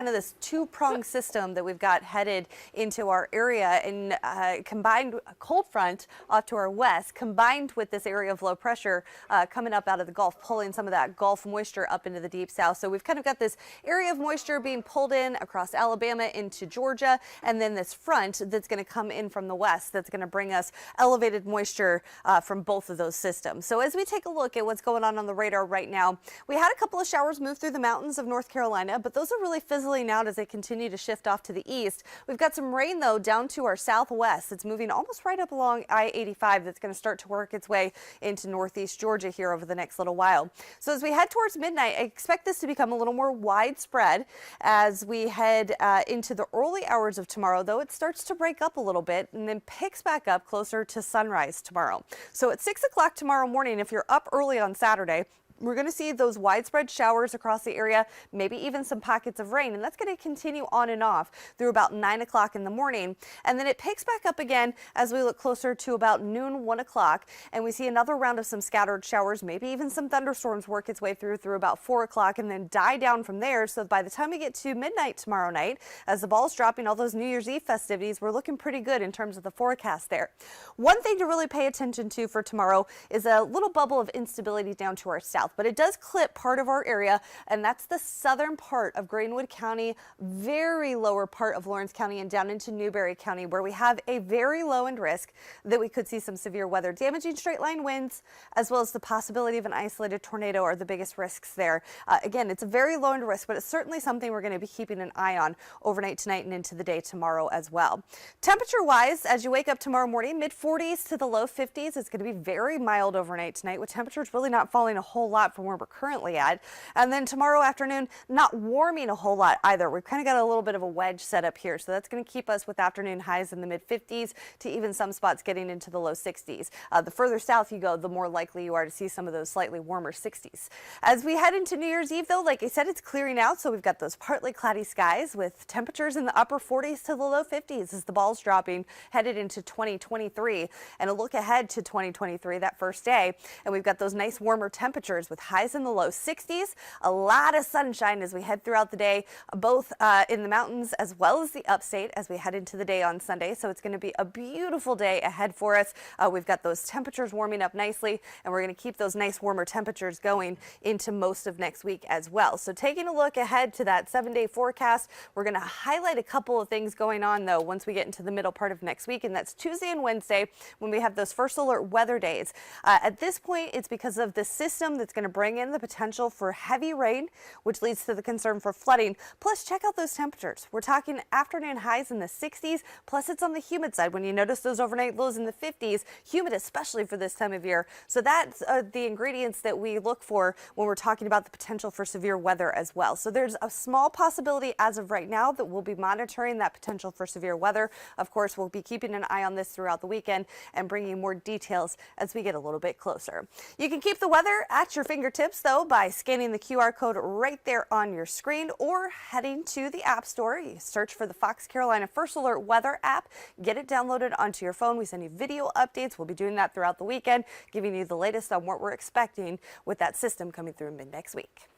kind of this two-pronged system that we've got headed into our area, and combined a cold front off to our west, combined with this area of low pressure coming up out of the Gulf, pulling some of that Gulf moisture up into the deep south. So we've kind of got this area of moisture being pulled in across Alabama into Georgia, and then this front that's going to come in from the west that's going to bring us elevated moisture from both of those systems. So as we take a look at what's going on the radar right now, we had a couple of showers move through the mountains of North Carolina, but those are really fizzling out as they continue to shift off to the east. We've got some rain, though, down to our southwest. It's moving almost right up along I-85. That's going to start to work its way into northeast Georgia here over the next little while. So as we head towards midnight, I expect this to become a little more widespread as we head into the early hours of tomorrow, though it starts to break up a little bit and then picks back up closer to sunrise tomorrow. So at 6 o'clock tomorrow morning, if you're up early on Saturday, we're going to see those widespread showers across the area, maybe even some pockets of rain, and that's going to continue on and off through about 9 o'clock in the morning. And then it picks back up again as we look closer to about noon, 1 o'clock, and we see another round of some scattered showers, maybe even some thunderstorms work its way through about 4 o'clock and then die down from there. So by the time we get to midnight tomorrow night, as the ball's dropping all those New Year's Eve festivities, we're looking pretty good in terms of the forecast there. One thing to really pay attention to for tomorrow is a little bubble of instability down to our south. But it does clip part of our area, and that's the southern part of Greenwood County, very lower part of Lawrence County, and down into Newberry County, where we have a very low end risk that we could see some severe weather, damaging straight line winds, as well as the possibility of an isolated tornado are the biggest risks there. Again, it's a very low end risk, but it's certainly something we're going to be keeping an eye on overnight tonight and into the day tomorrow as well. Temperature wise, as you wake up tomorrow morning, mid 40s to the low 50s. It's going to be very mild overnight tonight, with temperatures really not falling a whole lot from where we're currently at. And then tomorrow afternoon, not warming a whole lot either. We've kind of got a little bit of a wedge set up here, so that's going to keep us with afternoon highs in the mid 50s to even some spots getting into the low 60s. The further south you go, the more likely you are to see some of those slightly warmer 60s. As we head into New Year's Eve, though, like I said, it's clearing out, so we've got those partly cloudy skies with temperatures in the upper 40s to the low 50s as the ball's dropping, headed into 2023. And a look ahead to 2023, that first day, and we've got those nice warmer temperatures with highs in the low 60s, a lot of sunshine as we head throughout the day, both in the mountains as well as the upstate as we head into the day on Sunday. So it's going to be a beautiful day ahead for us. We've got those temperatures warming up nicely, and we're going to keep those nice warmer temperatures going into most of next week as well. So taking a look ahead to that 7-day forecast, we're going to highlight a couple of things going on, though, once we get into the middle part of next week, and that's Tuesday and Wednesday when we have those first alert weather days. At this point, it's because of the system that's going to bring in the potential for heavy rain, which leads to the concern for flooding. Plus, check out those temperatures. We're talking afternoon highs in the 60s, plus it's on the humid side. When you notice those overnight lows in the 50s, humid especially for this time of year. So that's the ingredients that we look for when we're talking about the potential for severe weather as well. So there's a small possibility as of right now that we'll be monitoring that potential for severe weather. Of course, we'll be keeping an eye on this throughout the weekend and bringing more details as we get a little bit closer. You can keep the weather at your fingertips, though, by scanning the QR code right there on your screen or heading to the App Store. You search for the Fox Carolina First Alert Weather app, get it downloaded onto your phone. We send you video updates. We'll be doing that throughout the weekend, giving you the latest on what we're expecting with that system coming through mid next week.